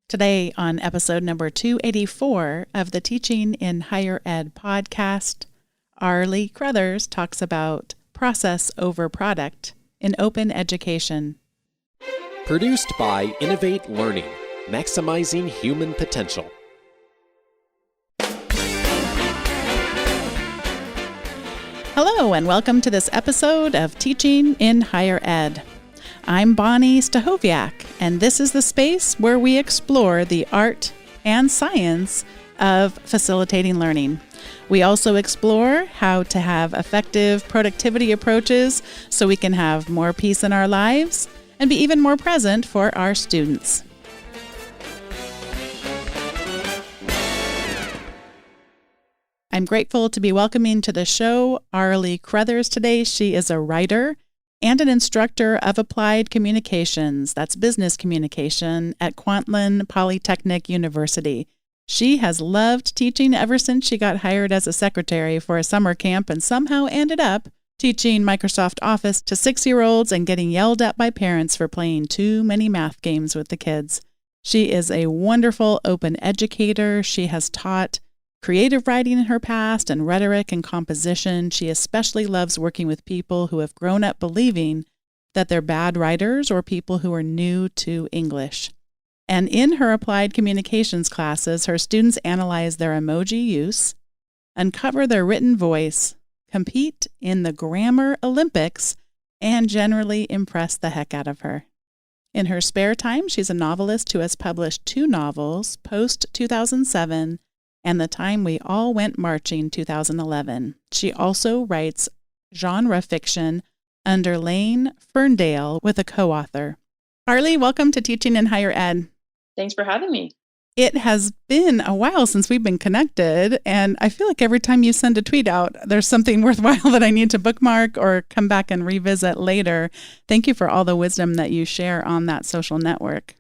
Today, on episode number 284 of the Teaching in Higher Ed podcast, Arley Cruthers talks about process over product in open education. Produced by Innovate Learning, maximizing human potential. Hello, and welcome to this episode of Teaching in Higher Ed. I'm Bonnie Stachowiak, and this is the space where we explore the art and science of facilitating learning. We also explore how to have effective productivity approaches so we can have more peace in our lives and be even more present for our students. I'm grateful to be welcoming to the show Arley Cruthers today. She is a writer and an instructor of applied communications, that's business communication, at Kwantlen Polytechnic University. She has loved teaching ever since she got hired as a secretary for a summer camp and somehow ended up teaching Microsoft Office to 6-year-olds and getting yelled at by parents for playing too many math games with the kids. She is a wonderful open educator. She has taught creative writing in her past and rhetoric and composition. She especially loves working with people who have grown up believing that they're bad writers or people who are new to English. And in her applied communications classes, her students analyze their emoji use, uncover their written voice, compete in the grammar Olympics, and generally impress the heck out of her. In her spare time, she's a novelist who has published 2 novels, post-2007, and The Time We All Went Marching, 2011. She also writes genre fiction under Lane Ferndale with a co-author. Arley, welcome to Teaching in Higher Ed. Thanks for having me. It has been a while since we've been connected, and I feel like every time you send a tweet out, there's something worthwhile that I need to bookmark or come back and revisit later. Thank you for all the wisdom that you share on that social network.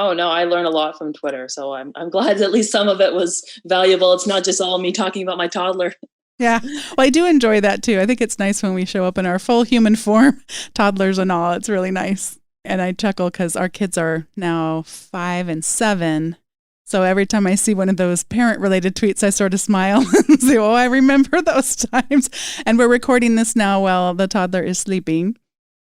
Oh, no, I learn a lot from Twitter, so I'm glad at least some of it was valuable. It's not just all me talking about my toddler. Yeah, well, I do enjoy that too. I think it's nice when we show up in our full human form, toddlers and all. It's really nice. And I chuckle because our kids are now 5 and 7. So every time I see one of those parent-related tweets, I sort of smile and say, oh, I remember those times. And we're recording this now while the toddler is sleeping.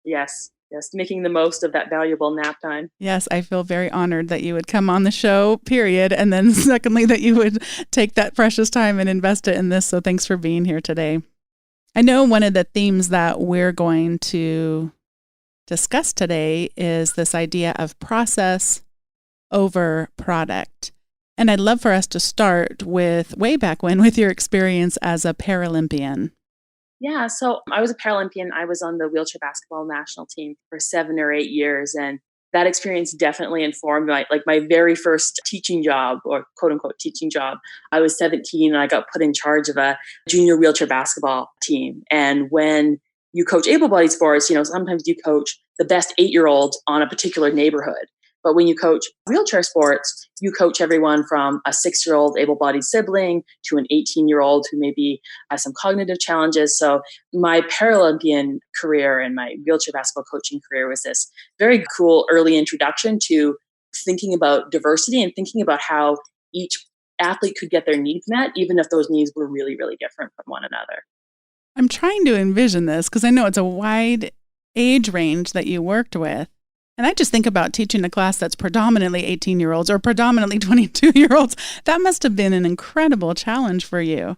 Yes, making the most of that valuable nap time. Yes, I feel very honored that you would come on the show, period. And then secondly, that you would take that precious time and invest it in this. So thanks for being here today. I know one of the themes that we're going to discuss today is this idea of process over product. And I'd love for us to start with way back when, with your experience as a Paralympian. Yeah, so I was a Paralympian. I was on the wheelchair basketball national team for 7 or 8 years. And that experience definitely informed my very first teaching job, or quote unquote teaching job. I was 17 and I got put in charge of a junior wheelchair basketball team. And when you coach able-bodied sports, sometimes you coach the best 8-year-old on a particular neighborhood. But when you coach wheelchair sports, you coach everyone from a 6-year-old able-bodied sibling to an 18-year-old who maybe has some cognitive challenges. So my Paralympian career and my wheelchair basketball coaching career was this very cool early introduction to thinking about diversity and thinking about how each athlete could get their needs met, even if those needs were really, really different from one another. I'm trying to envision this because I know it's a wide age range that you worked with. And I just think about teaching a class that's predominantly 18-year-olds or predominantly 22-year-olds. That must have been an incredible challenge for you.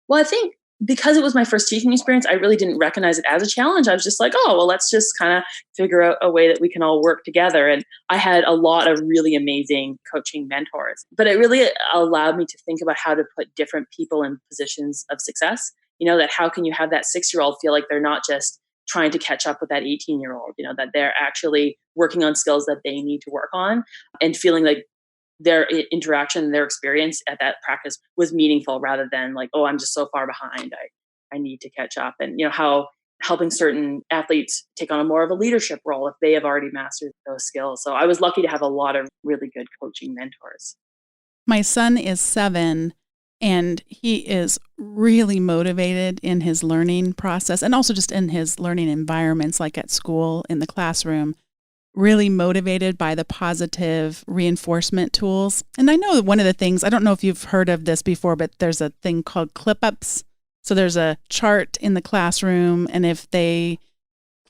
Well, I think because it was my first teaching experience, I really didn't recognize it as a challenge. I was just like, oh, well, let's just kind of figure out a way that we can all work together. And I had a lot of really amazing coaching mentors. But it really allowed me to think about how to put different people in positions of success. That how can you have that 6-year-old feel like they're not just trying to catch up with that 18-year-old, that they're actually working on skills that they need to work on and feeling like their interaction, their experience at that practice was meaningful rather than like, oh, I'm just so far behind. I need to catch up. And, how helping certain athletes take on a more of a leadership role if they have already mastered those skills. So I was lucky to have a lot of really good coaching mentors. My son is 7. And he is really motivated in his learning process and also just in his learning environments, like at school, in the classroom, really motivated by the positive reinforcement tools. And I know that one of the things, I don't know if you've heard of this before, but there's a thing called clip-ups. So there's a chart in the classroom, and if they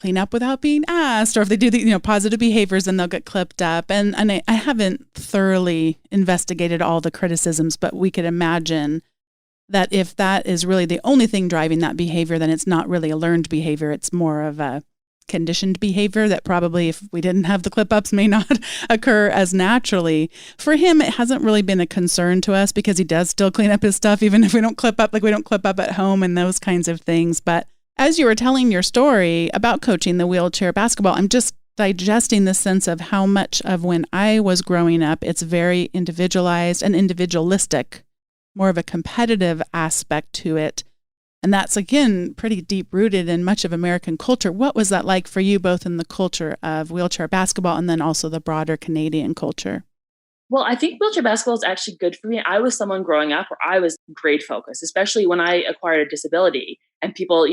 clean up without being asked, or if they do the positive behaviors, then they'll get clipped up. And I haven't thoroughly investigated all the criticisms, but we could imagine that if that is really the only thing driving that behavior, then it's not really a learned behavior. It's more of a conditioned behavior that probably, if we didn't have the clip ups, may not occur as naturally. For him, it hasn't really been a concern to us because he does still clean up his stuff, even if we don't clip up, like we don't clip up at home and those kinds of things. But as you were telling your story about coaching the wheelchair basketball, I'm just digesting the sense of how much of when I was growing up, it's very individualized and individualistic, more of a competitive aspect to it. And that's, again, pretty deep-rooted in much of American culture. What was that like for you, both in the culture of wheelchair basketball and then also the broader Canadian culture? Well, I think wheelchair basketball is actually good for me. I was someone growing up where I was grade focused, especially when I acquired a disability. And people,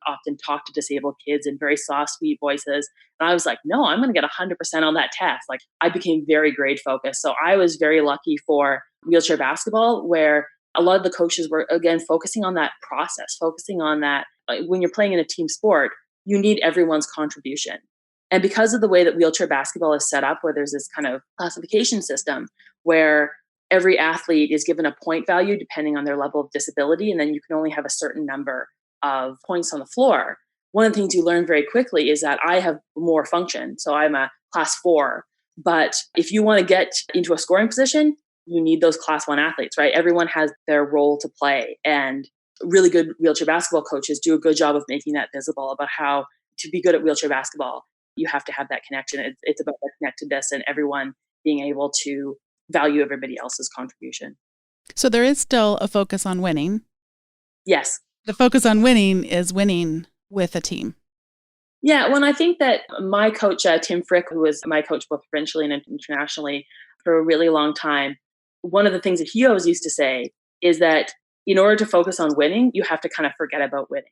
often talk to disabled kids in very soft, sweet voices. And I was like, no, I'm going to get 100% on that test. Like, I became very grade focused. So I was very lucky for wheelchair basketball, where a lot of the coaches were, again, focusing on that process, focusing on that. When you're playing in a team sport, you need everyone's contribution. And because of the way that wheelchair basketball is set up, where there's this kind of classification system where every athlete is given a point value depending on their level of disability, and then you can only have a certain number of points on the floor. One of the things you learn very quickly is that I have more function. So I'm a class 4. But if you want to get into a scoring position, you need those class 1 athletes, right? Everyone has their role to play. And really good wheelchair basketball coaches do a good job of making that visible about how to be good at wheelchair basketball, you have to have that connection. It's about that connectedness and everyone being able to value everybody else's contribution. So there is still a focus on winning. Yes. The focus on winning is winning with a team. Yeah, well, I think that my coach, Tim Frick, who was my coach both provincially and internationally for a really long time, one of the things that he always used to say is that in order to focus on winning, you have to kind of forget about winning.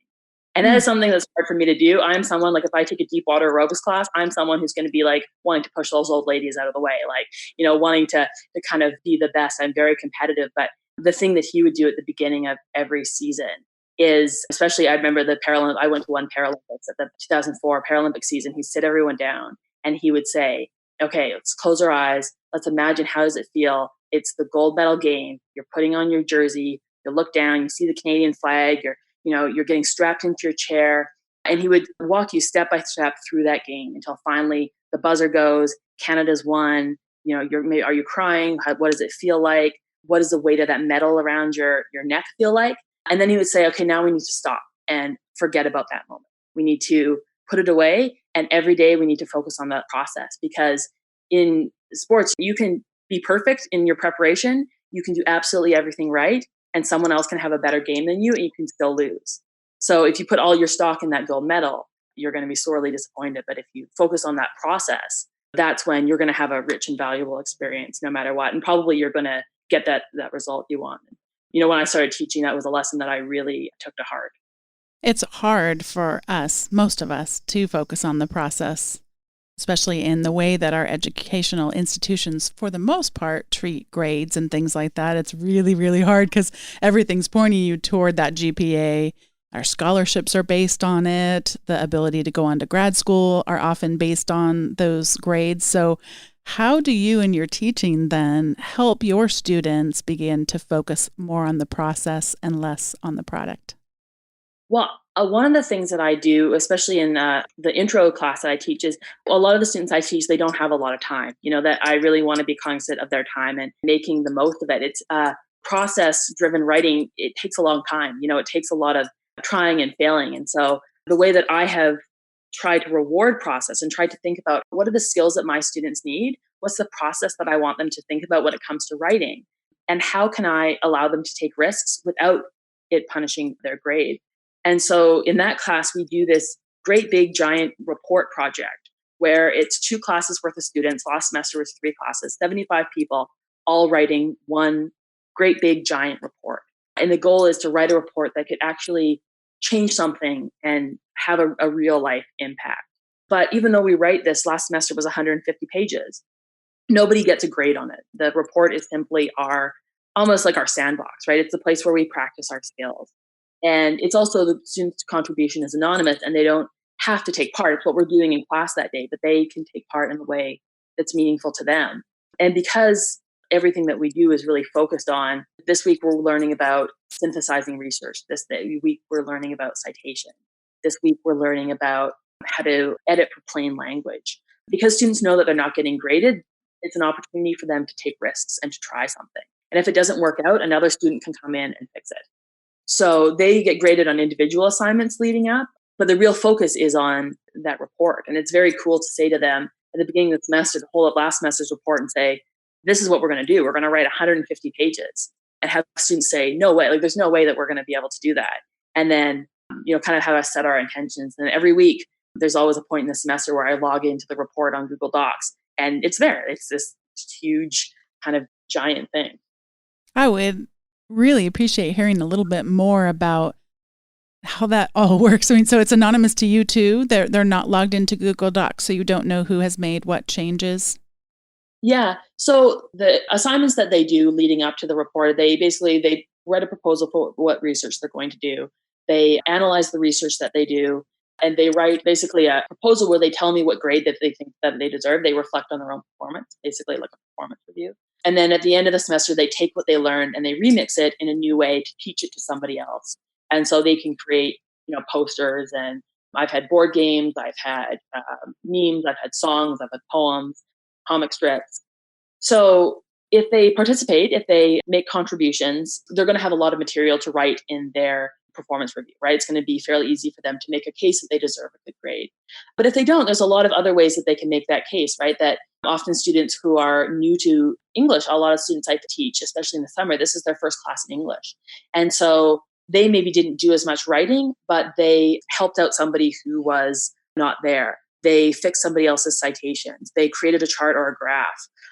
And that is something that's hard for me to do. I'm someone, like, if I take a deep water aerobics class, I'm someone who's going to be like wanting to push those old ladies out of the way, like, wanting to kind of be the best. I'm very competitive. But the thing that he would do at the beginning of every season is, especially, I remember I went to one Paralympics at the 2004 Paralympic season. He'd sit everyone down and he would say, okay, let's close our eyes. Let's imagine, how does it feel? It's the gold medal game. You're putting on your jersey. You look down, you see the Canadian flag. You're getting strapped into your chair, and he would walk you step by step through that game until finally the buzzer goes, Canada's won. Are you crying? What does it feel like? What does the weight of that medal around your neck feel like? And then he would say, okay, now we need to stop and forget about that moment. We need to put it away. And every day we need to focus on that process, because in sports, you can be perfect in your preparation. You can do absolutely everything right, and someone else can have a better game than you, and you can still lose. So if you put all your stock in that gold medal, you're going to be sorely disappointed. But if you focus on that process, that's when you're going to have a rich and valuable experience no matter what. And probably you're going to get that result you want. When I started teaching, that was a lesson that I really took to heart. It's hard for us, most of us, to focus on the process, especially in the way that our educational institutions, for the most part, treat grades and things like that. It's really, really hard because everything's pointing you toward that GPA. Our scholarships are based on it. The ability to go on to grad school are often based on those grades. So how do you in your teaching then help your students begin to focus more on the process and less on the product? Well, one of the things that I do, especially in the intro class that I teach, is a lot of the students I teach, they don't have a lot of time, that I really want to be cognizant of their time and making the most of it. It's process-driven writing. It takes a long time. It takes a lot of trying and failing. And so the way that I have tried to reward process and tried to think about what are the skills that my students need, what's the process that I want them to think about when it comes to writing, and how can I allow them to take risks without it punishing their grade. And so in that class, we do this great big giant report project where it's 2 classes worth of students. Last semester was 3 classes, 75 people, all writing one great big giant report. And the goal is to write a report that could actually change something and have a real life impact. But even though we write this, last semester was 150 pages, nobody gets a grade on it. The report is simply almost like our sandbox, right? It's the place where we practice our skills. And it's also the student's contribution is anonymous and they don't have to take part. It's what we're doing in class that day, but they can take part in a way that's meaningful to them. And because everything that we do is really focused on, this week we're learning about synthesizing research. This week we're learning about citation. This week we're learning about how to edit for plain language. Because students know that they're not getting graded, it's an opportunity for them to take risks and to try something. And if it doesn't work out, another student can come in and fix it. So they get graded on individual assignments leading up, but the real focus is on that report. And it's very cool to say to them at the beginning of the semester, to hold up last semester's report and say, this is what we're going to do. We're going to write 150 pages and have students say, no way, there's no way that we're going to be able to do that. And then, kind of have us set our intentions. And every week, there's always a point in the semester where I log into the report on Google Docs and it's there. It's this huge kind of giant thing. I would really appreciate hearing a little bit more about how that all works. I mean, so it's anonymous to you too. They're not logged into Google Docs, so you don't know who has made what changes. Yeah. So the assignments that they do leading up to the report, they write a proposal for what research they're going to do. They analyze the research that they do, and they write basically a proposal where they tell me what grade that they think that they deserve. They reflect on their own performance, basically like a performance review. And then at the end of the semester, they take what they learned and they remix it in a new way to teach it to somebody else. And so they can create, posters. And I've had board games, I've had memes, I've had songs, I've had poems, comic strips. So if they participate, if they make contributions, they're going to have a lot of material to write in their performance review, right? It's going to be fairly easy for them to make a case that they deserve a good grade. But if they don't, there's a lot of other ways that they can make that case, right? That often students who are new to English, a lot of students I teach, especially in the summer, this is their first class in English. And so they maybe didn't do as much writing, but they helped out somebody who was not there. They fixed somebody else's citations. They created a chart or a graph.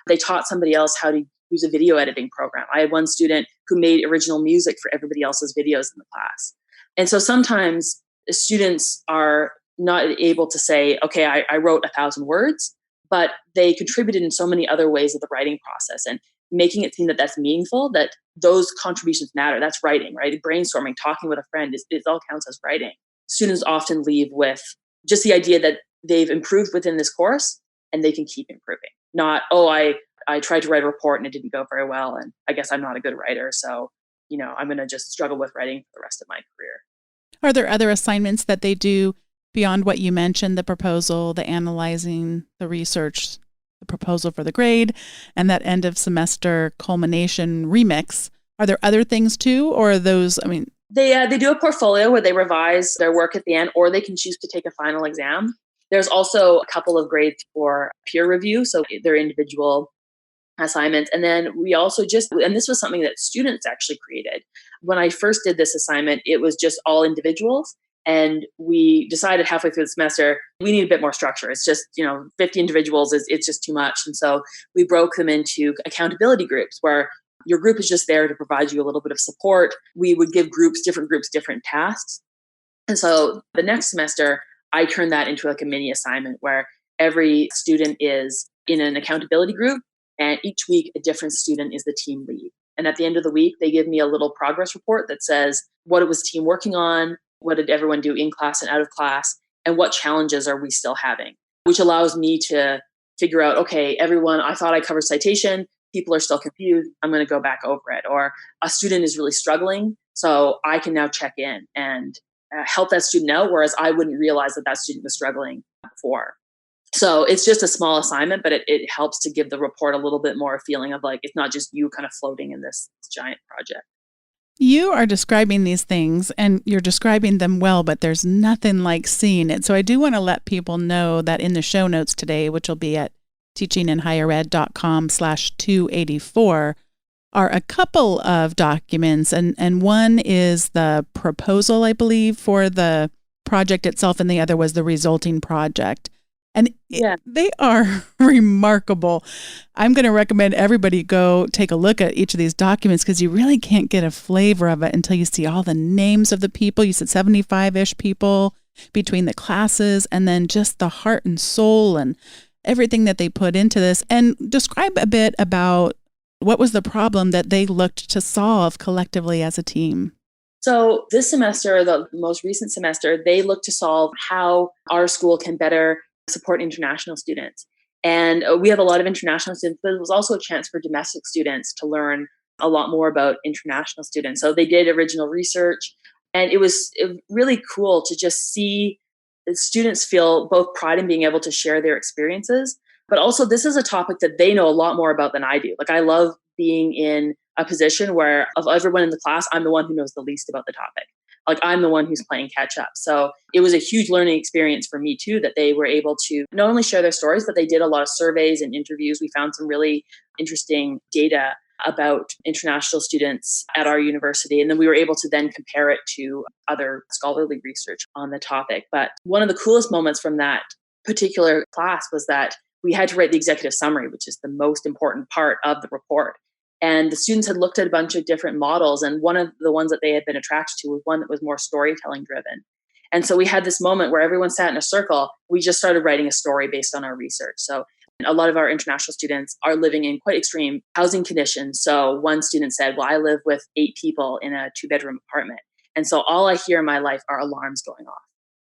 They taught somebody else how to use a video editing program. I had one student who made original music for everybody else's videos in the class. And so sometimes students are not able to say, okay, I wrote 1,000 words, but they contributed in so many other ways of the writing process and making it seem that that's meaningful, that those contributions matter. That's writing, right? Brainstorming, talking with a friend, it all counts as writing. Students often leave with just the idea that they've improved within this course and they can keep improving. Not, I tried to write a report and it didn't go very well, and I guess I'm not a good writer, so I'm going to just struggle with writing for the rest of my career. Are there other assignments that they do beyond what you mentioned, the proposal, the analyzing, the research, the proposal for the grade, and that end of semester culmination remix? Are there other things too, or are those, They do a portfolio where they revise their work at the end, or they can choose to take a final exam. There's also a couple of grades for peer review, so they're individual assignments. And then we also and this was something that students actually created. When I first did this assignment, it was just all individuals. And we decided halfway through the semester, we need a bit more structure. It's just, 50 individuals, it's just too much. And so we broke them into accountability groups where your group is just there to provide you a little bit of support. We would give different groups, different tasks. And so the next semester, I turned that into like a mini assignment where every student is in an accountability group, and each week a different student is the team lead. And at the end of the week, they give me a little progress report that says what was the team working on, what did everyone do in class and out of class, and what challenges are we still having, which allows me to figure out, okay, everyone, I thought I covered citation, people are still confused, I'm going to go back over it. Or a student is really struggling, so I can now check in and help that student out, whereas I wouldn't realize that student was struggling before. So it's just a small assignment, but it helps to give the report a little bit more a feeling of like, it's not just you kind of floating in this giant project. You are describing these things and you're describing them well, but there's nothing like seeing it. So I do want to let people know that in the show notes today, which will be at teachinginhighered.com/284, are a couple of documents. And one is the proposal, I believe, for the project itself, and the other was the resulting project. And they are remarkable. I'm going to recommend everybody go take a look at each of these documents because you really can't get a flavor of it until you see all the names of the people. You said 75-ish people between the classes and then just the heart and soul and everything that they put into this. And describe a bit about what was the problem that they looked to solve collectively as a team. So this semester, the most recent semester, they looked to solve how our school can better support international students. And we have a lot of international students, but it was also a chance for domestic students to learn a lot more about international students. So they did original research, and it was really cool to just see the students feel both pride in being able to share their experiences, but also this is a topic that they know a lot more about than I do. Like, I love being in a position where of everyone in the class, I'm the one who knows the least about the topic. Like, I'm the one who's playing catch up. So it was a huge learning experience for me too, that they were able to not only share their stories, but they did a lot of surveys and interviews. We found some really interesting data about international students at our university. And then we were able to then compare it to other scholarly research on the topic. But one of the coolest moments from that particular class was that we had to write the executive summary, which is the most important part of the report. And the students had looked at a bunch of different models, and one of the ones that they had been attracted to was one that was more storytelling driven. And so we had this moment where everyone sat in a circle. We just started writing a story based on our research. So a lot of our international students are living in quite extreme housing conditions. So one student said, well, I live with 8 people in a 2-bedroom apartment. And so all I hear in my life are alarms going off,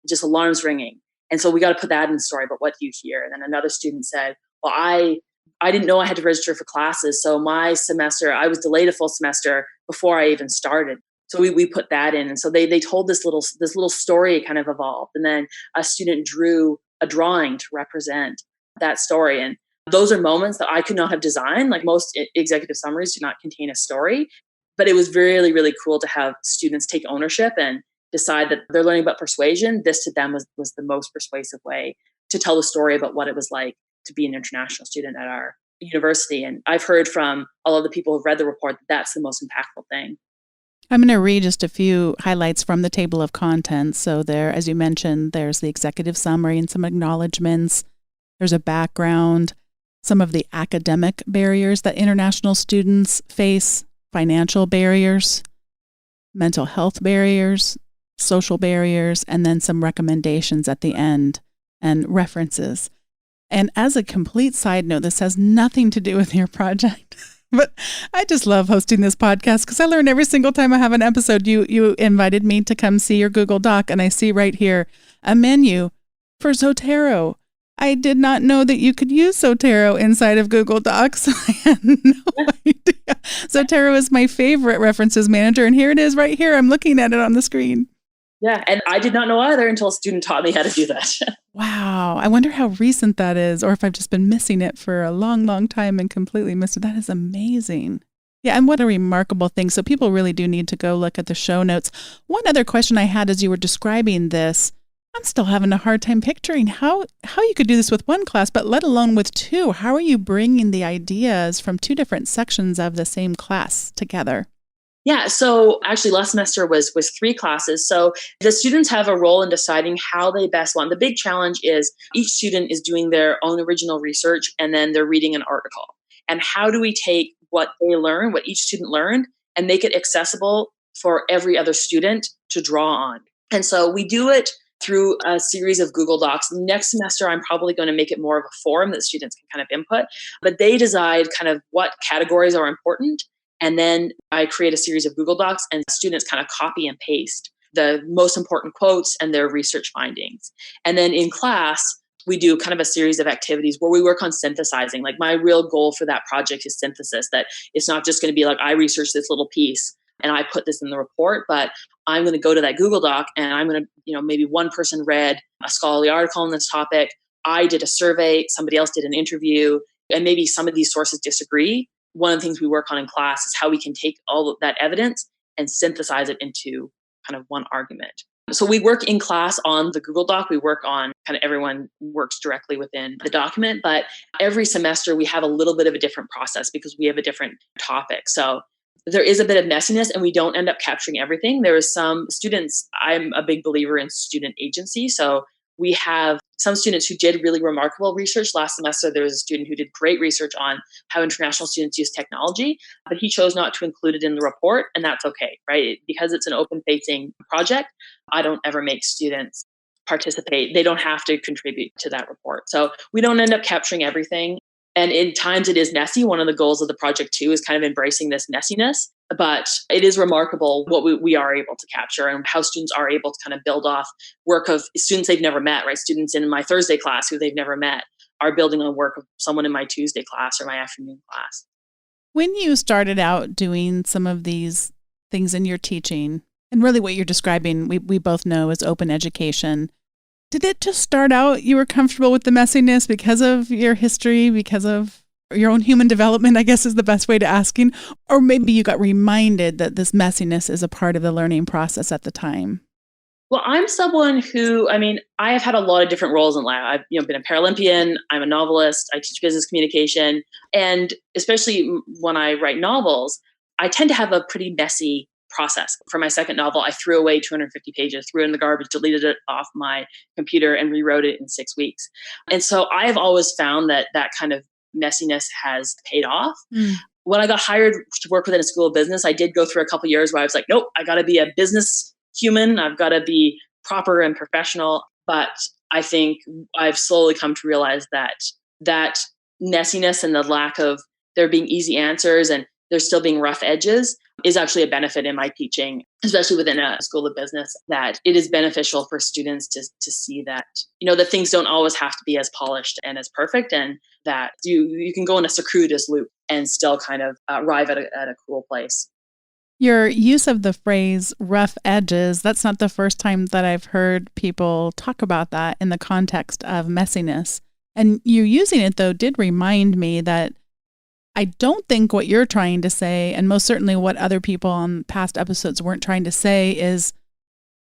just alarms ringing. And so we got to put that in the story, but what do you hear? And then another student said, well, I didn't know I had to register for classes. So my semester, I was delayed a full semester before I even started. So we put that in. And so they told this little story kind of evolved. And then a student drew a drawing to represent that story. And those are moments that I could not have designed. Like, most executive summaries do not contain a story, but it was really, really cool to have students take ownership and decide that they're learning about persuasion. This to them was the most persuasive way to tell the story about what it was like to be an international student at our university. And I've heard from all of the people who've read the report that that's the most impactful thing. I'm going to read just a few highlights from the table of contents. So there, as you mentioned, there's the executive summary and some acknowledgments. There's a background, some of the academic barriers that international students face, financial barriers, mental health barriers, social barriers, and then some recommendations at the end and references. And as a complete side note, this has nothing to do with your project, but I just love hosting this podcast because I learn every single time I have an episode. You invited me to come see your Google Doc, and I see right here a menu for Zotero. I did not know that you could use Zotero inside of Google Docs. I had no idea. Zotero is my favorite references manager, and here it is right here. I'm looking at it on the screen. Yeah, and I did not know either until a student taught me how to do that. Wow. I wonder how recent that is, or if I've just been missing it for a long, long time and completely missed it. That is amazing. Yeah, and what a remarkable thing. So people really do need to go look at the show notes. One other question I had as you were describing this, I'm still having a hard time picturing how you could do this with one class, but let alone with 2. How are you bringing the ideas from 2 different sections of the same class together? Yeah, so actually last semester was 3 classes. So the students have a role in deciding how they best want. The big challenge is each student is doing their own original research, and then they're reading an article. And how do we take what they learn, what each student learned, and make it accessible for every other student to draw on? And so we do it through a series of Google Docs. Next semester, I'm probably going to make it more of a forum that students can kind of input, but they decide kind of what categories are important. And then I create a series of Google Docs, and students kind of copy and paste the most important quotes and their research findings. And then in class, we do kind of a series of activities where we work on synthesizing. Like, my real goal for that project is synthesis, that it's not just going to be like, I researched this little piece and I put this in the report, but I'm going to go to that Google Doc and I'm going to, maybe one person read a scholarly article on this topic. I did a survey, somebody else did an interview, and maybe some of these sources disagree. One of the things we work on in class is how we can take all of that evidence and synthesize it into kind of one argument. So we work in class on the Google Doc. We work on kind of everyone works directly within the document, but every semester we have a little bit of a different process because we have a different topic. So there is a bit of messiness and we don't end up capturing everything. There is some students, I'm a big believer in student agency. So we have some students who did really remarkable research. Last semester, there was a student who did great research on how international students use technology, but he chose not to include it in the report, and that's okay, right? Because it's an open-facing project, I don't ever make students participate. They don't have to contribute to that report. So we don't end up capturing everything. And in times it is messy. One of the goals of the project too is kind of embracing this messiness. But it is remarkable what we are able to capture and how students are able to kind of build off work of students they've never met, right? Students in my Thursday class who they've never met are building on work of someone in my Tuesday class or my afternoon class. When you started out doing some of these things in your teaching, and really what you're describing, we both know is open education, did it just start out you were comfortable with the messiness because of your history, because of your own human development, I guess is the best way to asking? Or maybe you got reminded that this messiness is a part of the learning process at the time? Well, I'm someone who, I have had a lot of different roles in life. I've been a Paralympian, I'm a novelist, I teach business communication. And especially when I write novels, I tend to have a pretty messy process. For my second novel, I threw away 250 pages, threw it in the garbage, deleted it off my computer, and rewrote it in 6 weeks. And so I've always found that kind of messiness has paid off. When I got hired to work within a school of business, I did go through a couple of years where I was like, nope, I got to be a business human. I've got to be proper and professional. But I think I've slowly come to realize that messiness and the lack of there being easy answers and there still being rough edges is actually a benefit in my teaching, especially within a school of business, that it is beneficial for students to see that, that things don't always have to be as polished and as perfect, and that you can go in a circuitous loop and still kind of arrive at a cool place. Your use of the phrase rough edges, that's not the first time that I've heard people talk about that in the context of messiness. And you using it, though, did remind me that I don't think what you're trying to say, and most certainly what other people on past episodes weren't trying to say, is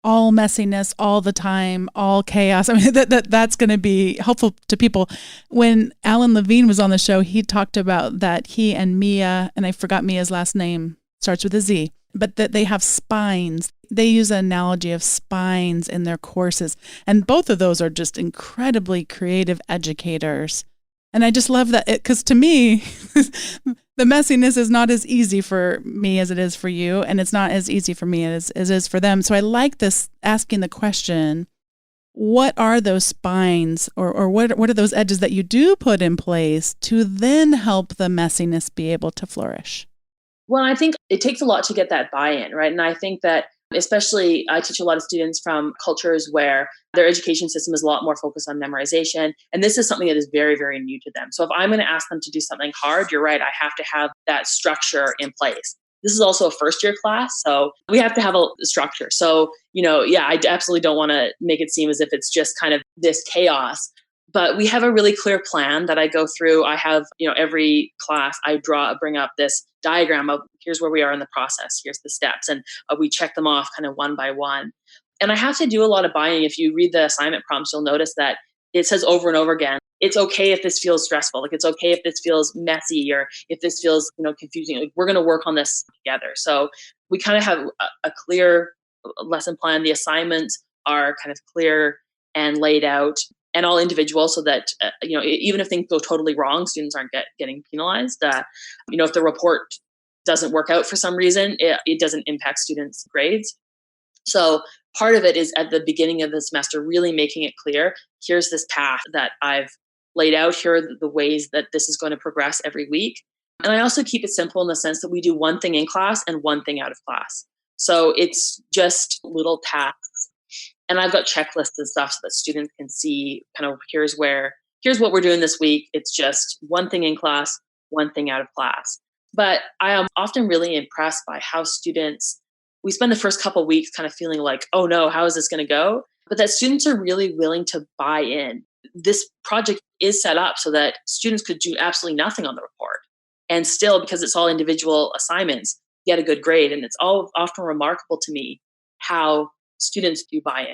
all messiness all the time, all chaos. I mean, that's going to be helpful to people. When Alan Levine was on the show, he talked about that he and Mia, and I forgot Mia's last name, starts with a Z, but that they have spines. They use an analogy of spines in their courses. And both of those are just incredibly creative educators. And I just love that, because to me, the messiness is not as easy for me as it is for you, and it's not as easy for me as it is for them. So I like this, asking the question, what are those spines or what are those edges that you do put in place to then help the messiness be able to flourish? Well, I think it takes a lot to get that buy-in, right? And I think that especially I teach a lot of students from cultures where their education system is a lot more focused on memorization. And this is something that is very, very new to them. So if I'm going to ask them to do something hard, you're right, I have to have that structure in place. This is also a first year class, so we have to have a structure. So, I absolutely don't want to make it seem as if it's just kind of this chaos. But we have a really clear plan that I go through. I have, every class I bring up this diagram of here's where we are in the process. Here's the steps. And we check them off kind of one by one. And I have to do a lot of buying. If you read the assignment prompts, you'll notice that it says over and over again, it's okay if this feels stressful. Like, it's okay if this feels messy or if this feels, confusing. Like, we're going to work on this together. So we kind of have a clear lesson plan. The assignments are kind of clear and laid out, and all individual, so that, even if things go totally wrong, students aren't getting penalized. If the report doesn't work out for some reason, it doesn't impact students' grades. So part of it is at the beginning of the semester, really making it clear, here's this path that I've laid out. Here are the ways that this is going to progress every week. And I also keep it simple in the sense that we do one thing in class and one thing out of class. So it's just little tasks. And I've got checklists and stuff so that students can see kind of here's what we're doing this week. It's just one thing in class, one thing out of class. But I am often really impressed by how we spend the first couple of weeks kind of feeling like, oh no, how is this going to go? But that students are really willing to buy in. This project is set up so that students could do absolutely nothing on the report. And still, because it's all individual assignments, get a good grade. And it's all often remarkable to me how students do buy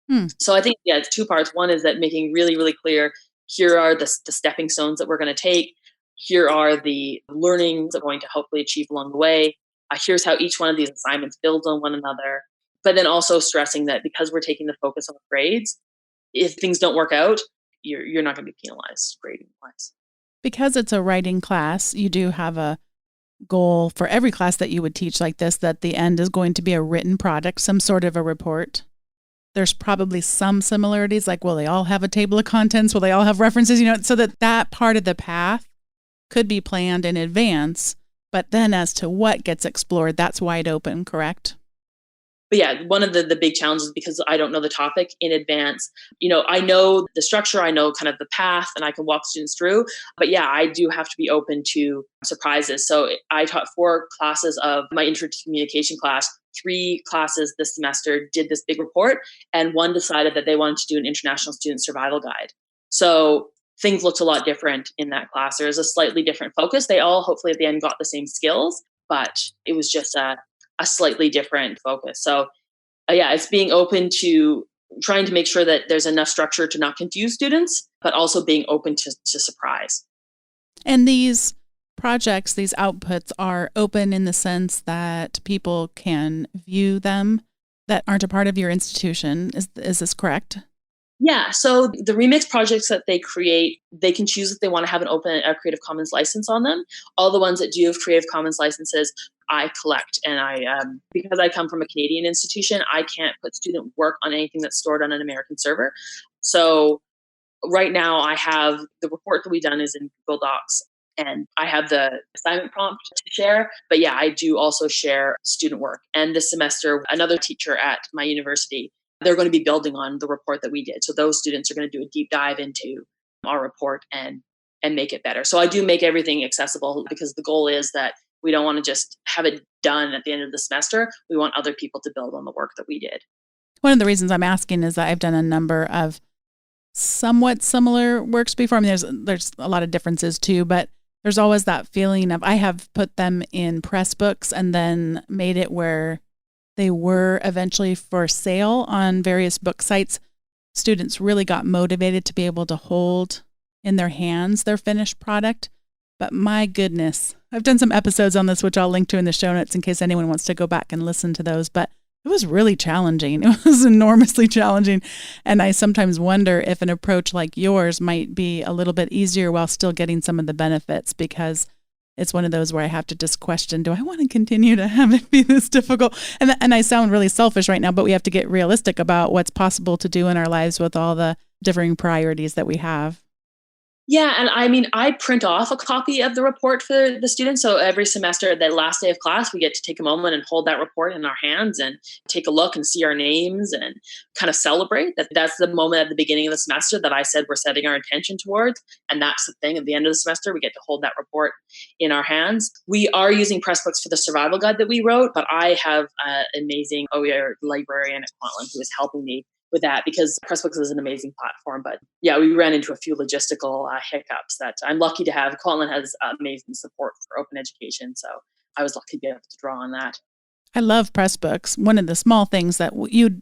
in. So I think, it's two parts. One is that making really, really clear, here are the stepping stones that we're going to take. Here are the learnings that we're going to hopefully achieve along the way. Here's how each one of these assignments builds on one another. But then also stressing that because we're taking the focus on grades, if things don't work out, you're not going to be penalized grading-wise. Because it's a writing class, you do have a goal for every class that you would teach like this, that the end is going to be a written product, some sort of a report. there's probably some similarities, like will they all have a table of contents? Will they all have references? So that part of the path could be planned in advance, but then as to what gets explored, that's wide open, correct? But yeah, one of the big challenges, because I don't know the topic in advance, I know the structure, I know kind of the path, and I can walk students through. But yeah, I do have to be open to surprises. So I taught 4 classes of my intro to communication class. 3 classes this semester did this big report, and one decided that they wanted to do an international student survival guide. So things looked a lot different in that class. There was a slightly different focus. They all hopefully at the end got the same skills, but it was just a slightly different focus. So yeah, it's being open to trying to make sure that there's enough structure to not confuse students, but also being open to surprise. And these projects, these outputs are open in the sense that people can view them that aren't a part of your institution. Is this correct? Yeah, so the remix projects that they create, they can choose if they want to have a Creative Commons license on them. All the ones that do have Creative Commons licenses, I collect. And because I come from a Canadian institution, I can't put student work on anything that's stored on an American server. So right now I have the report that we've done is in Google Docs, and I have the assignment prompt to share. But yeah, I do also share student work. And this semester, another teacher at my university, they're going to be building on the report that we did. So those students are going to do a deep dive into our report and make it better. So I do make everything accessible, because the goal is that we don't want to just have it done at the end of the semester. We want other people to build on the work that we did. One of the reasons I'm asking is that I've done a number of somewhat similar works before. I mean, there's a lot of differences too, but there's always that feeling of I have put them in press books and then made it where they were eventually for sale on various book sites. Students really got motivated to be able to hold in their hands their finished product. But my goodness, I've done some episodes on this, which I'll link to in the show notes in case anyone wants to go back and listen to those. But it was really challenging. It was enormously challenging. And I sometimes wonder if an approach like yours might be a little bit easier while still getting some of the benefits, because it's one of those where I have to just question, do I want to continue to have it be this difficult? And I sound really selfish right now, but we have to get realistic about what's possible to do in our lives with all the differing priorities that we have. Yeah, and I mean, I print off a copy of the report for the students. So every semester, the last day of class, we get to take a moment and hold that report in our hands and take a look and see our names and kind of celebrate that. That's the moment at the beginning of the semester that I said we're setting our attention towards. And that's the thing. At the end of the semester, we get to hold that report in our hands. We are using Pressbooks for the survival guide that we wrote, but I have an amazing OER librarian at Kwantlen who is helping me with that, because Pressbooks is an amazing platform. But yeah, we ran into a few logistical hiccups that I'm lucky to have. Kwantlen has amazing support for open education. So I was lucky to be able to draw on that. I love Pressbooks. One of the small things that you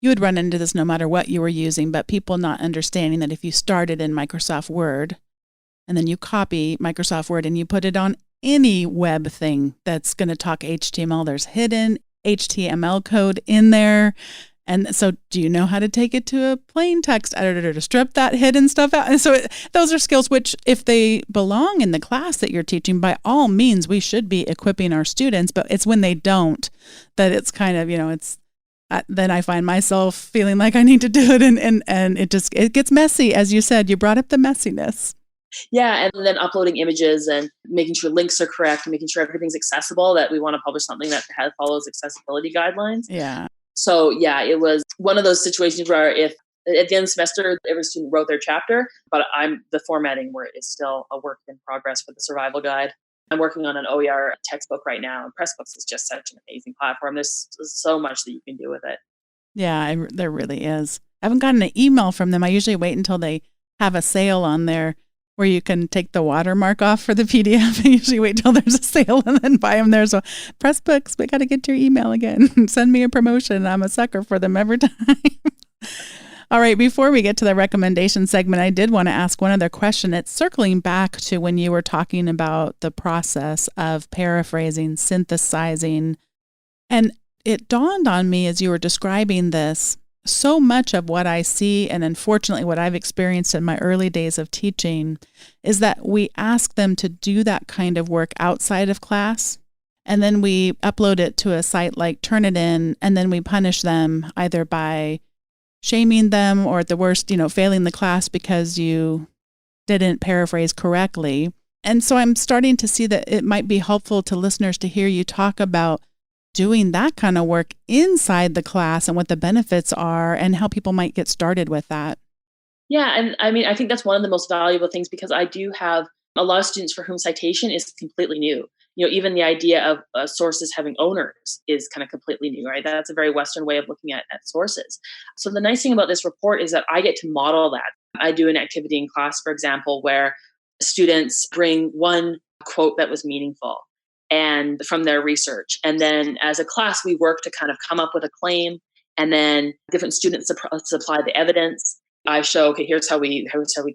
would run into this no matter what you were using, but people not understanding that if you started in Microsoft Word and then you copy Microsoft Word and you put it on any web thing that's going to talk HTML, there's hidden HTML code in there. And so do you know how to take it to a plain text editor to strip that hidden stuff out? And so those are skills which, if they belong in the class that you're teaching, by all means, we should be equipping our students. But it's when they don't that it's kind of, then I find myself feeling like I need to do it. And it gets messy. As you said, you brought up the messiness. Yeah, and then uploading images and making sure links are correct and making sure everything's accessible, that we want to publish something that follows accessibility guidelines. Yeah. So yeah, it was one of those situations where if at the end of the semester, every student wrote their chapter, but the formatting where is still a work in progress for the survival guide. I'm working on an OER textbook right now, and Pressbooks is just such an amazing platform. There's so much that you can do with it. Yeah, there really is. I haven't gotten an email from them. I usually wait until they have a sale on there where you can take the watermark off for the PDF. I usually wait till there's a sale and then buy them there. So Pressbooks, we got to get your email again. Send me a promotion. I'm a sucker for them every time. All right, before we get to the recommendation segment, I did want to ask one other question. It's circling back to when you were talking about the process of paraphrasing, synthesizing. And it dawned on me as you were describing this, so much of what I see, and unfortunately what I've experienced in my early days of teaching, is that we ask them to do that kind of work outside of class, and then we upload it to a site like Turnitin, and then we punish them either by shaming them or at the worst, failing the class because you didn't paraphrase correctly. And so I'm starting to see that it might be helpful to listeners to hear you talk about doing that kind of work inside the class and what the benefits are and how people might get started with that. Yeah. And I mean, I think that's one of the most valuable things because I do have a lot of students for whom citation is completely new. Even the idea of sources having owners is kind of completely new, right? That's a very Western way of looking at sources. So the nice thing about this report is that I get to model that. I do an activity in class, for example, where students bring one quote that was meaningful and from their research. And then as a class, we work to kind of come up with a claim, and then different students supply the evidence. I show, okay, here's how we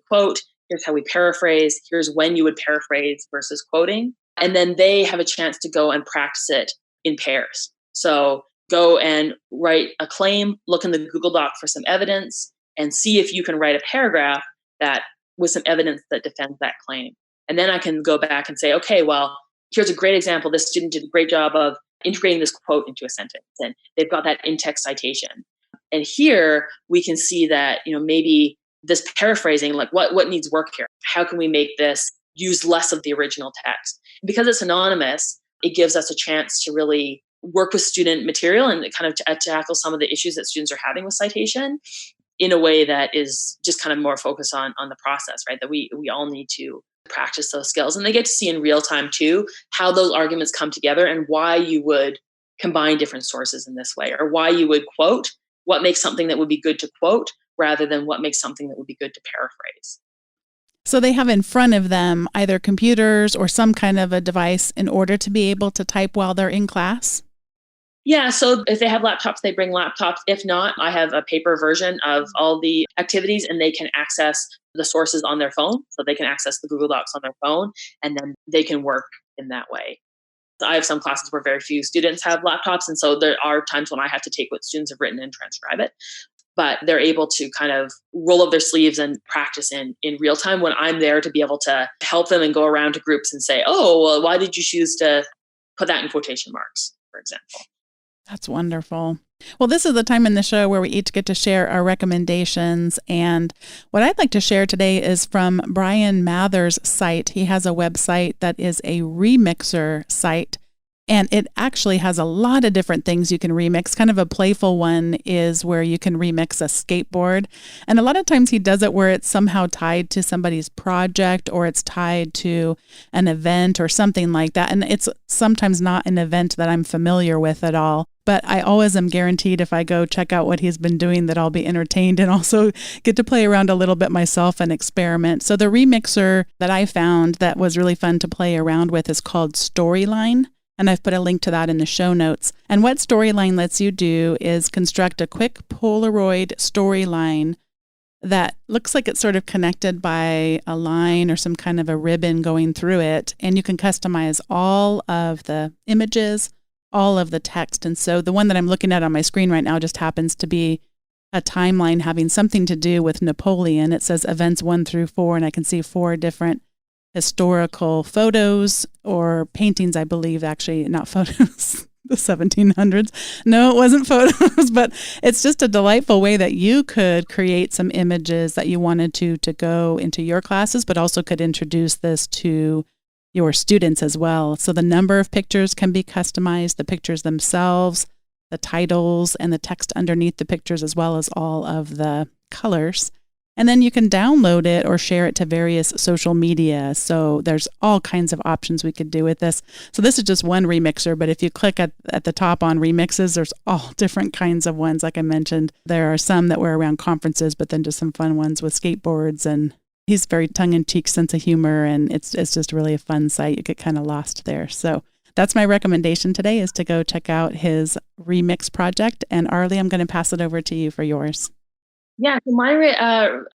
quote, here's how we paraphrase, here's when you would paraphrase versus quoting. And then they have a chance to go and practice it in pairs. So go and write a claim, look in the Google Doc for some evidence, and see if you can write a paragraph that with some evidence that defends that claim. And then I can go back and say, okay, well, here's a great example. This student did a great job of integrating this quote into a sentence, and they've got that in-text citation. And here we can see that, maybe this paraphrasing, like what needs work here? How can we make this use less of the original text? Because it's anonymous, it gives us a chance to really work with student material and kind of tackle some of the issues that students are having with citation in a way that is just kind of more focused on the process, right? That we all need to practice those skills. And they get to see in real time too, how those arguments come together and why you would combine different sources in this way, or why you would quote, what makes something that would be good to quote rather than what makes something that would be good to paraphrase. So they have in front of them either computers or some kind of a device in order to be able to type while they're in class? Yeah, so if they have laptops, they bring laptops. If not, I have a paper version of all the activities, and they can access the sources on their phone. So they can access the Google Docs on their phone, and then they can work in that way. I have some classes where very few students have laptops, and so there are times when I have to take what students have written and transcribe it. But they're able to kind of roll up their sleeves and practice in real time when I'm there to be able to help them and go around to groups and say, oh, well, why did you choose to put that in quotation marks, for example? That's wonderful. Well, this is the time in the show where we each get to share our recommendations. And what I'd like to share today is from Brian Mather's site. He has a website that is a remixer site, and it actually has a lot of different things you can remix. Kind of a playful one is where you can remix a skateboard. And a lot of times he does it where it's somehow tied to somebody's project or it's tied to an event or something like that. And it's sometimes not an event that I'm familiar with at all. But I always am guaranteed if I go check out what he's been doing that I'll be entertained and also get to play around a little bit myself and experiment. So the remixer that I found that was really fun to play around with is called Storyline. And I've put a link to that in the show notes. And what Storyline lets you do is construct a quick Polaroid storyline that looks like it's sort of connected by a line or some kind of a ribbon going through it. And you can customize all of the images, all of the text. And so the one that I'm looking at on my screen right now just happens to be a timeline having something to do with Napoleon. It says events 1 through 4, and I can see 4 different historical photos or paintings, I believe, actually, not photos, the 1700s. No, it wasn't photos, but it's just a delightful way that you could create some images that you wanted to go into your classes, but also could introduce this to your students as well. So the number of pictures can be customized, the pictures themselves, the titles, and the text underneath the pictures, as well as all of the colors. And then you can download it or share it to various social media. So there's all kinds of options we could do with this. So this is just one remixer, but if you click at the top on remixes, there's all different kinds of ones. Like I mentioned, there are some that were around conferences, but then just some fun ones with skateboards. And he's very tongue-in-cheek sense of humor, and it's just really a fun site. You get kind of lost there. So that's my recommendation today, is to go check out his remix project. And Arley, I'm going to pass it over to you for yours. Yeah, so my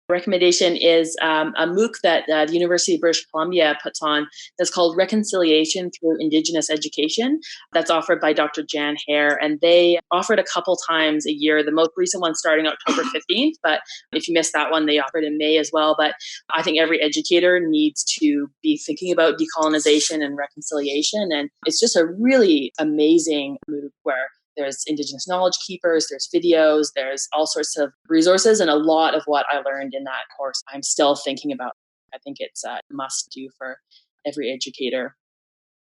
recommendation is a MOOC that the University of British Columbia puts on that's called Reconciliation Through Indigenous Education. That's offered by Dr. Jan Hare, and they offer it a couple times a year. The most recent one starting October 15th, but if you missed that one, they offer it in May as well. But I think every educator needs to be thinking about decolonization and reconciliation, and it's just a really amazing MOOC where There's Indigenous knowledge keepers, there's videos, there's all sorts of resources. And a lot of what I learned in that course, I'm still thinking about. I think it's a must do for every educator.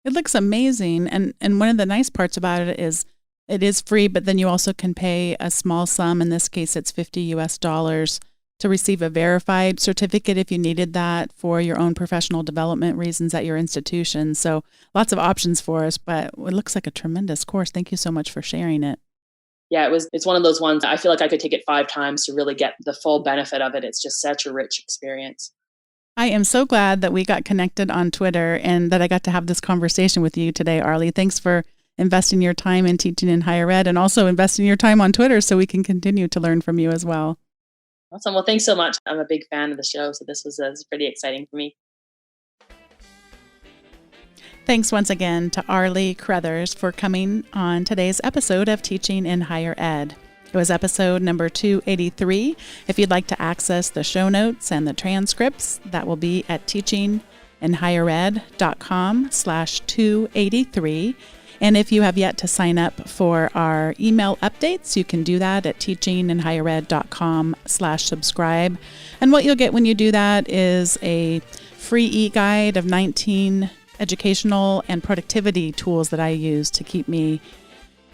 It looks amazing. And one of the nice parts about it is free, but then you also can pay a small sum. In this case, it's $50 to receive a verified certificate if you needed that for your own professional development reasons at your institution. So lots of options for us, but it looks like a tremendous course. Thank you so much for sharing it. Yeah, it's one of those ones I feel like I could take it 5 times to really get the full benefit of it. It's just such a rich experience. I am so glad that we got connected on Twitter and that I got to have this conversation with you today, Arley. Thanks for investing your time in teaching in higher ed and also investing your time on Twitter so we can continue to learn from you as well. Awesome. Well, thanks so much. I'm a big fan of the show, so this was pretty exciting for me. Thanks once again to Arley Cruthers for coming on today's episode of Teaching in Higher Ed. It was episode number 283. If you'd like to access the show notes and the transcripts, that will be at teachinginhighered.com/283. And if you have yet to sign up for our email updates, you can do that at teachinginhighered.com/subscribe. And what you'll get when you do that is a free e-guide of 19 educational and productivity tools that I use to keep me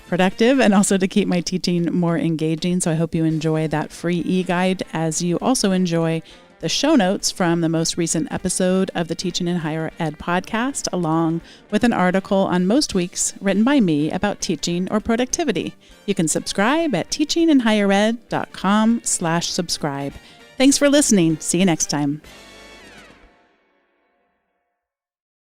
productive and also to keep my teaching more engaging. So I hope you enjoy that free e-guide as you also enjoy the show notes from the most recent episode of the Teaching in Higher Ed podcast, along with an article on most weeks written by me about teaching or productivity. You can subscribe at teachinginhighered.com/subscribe. Thanks for listening. See you next time.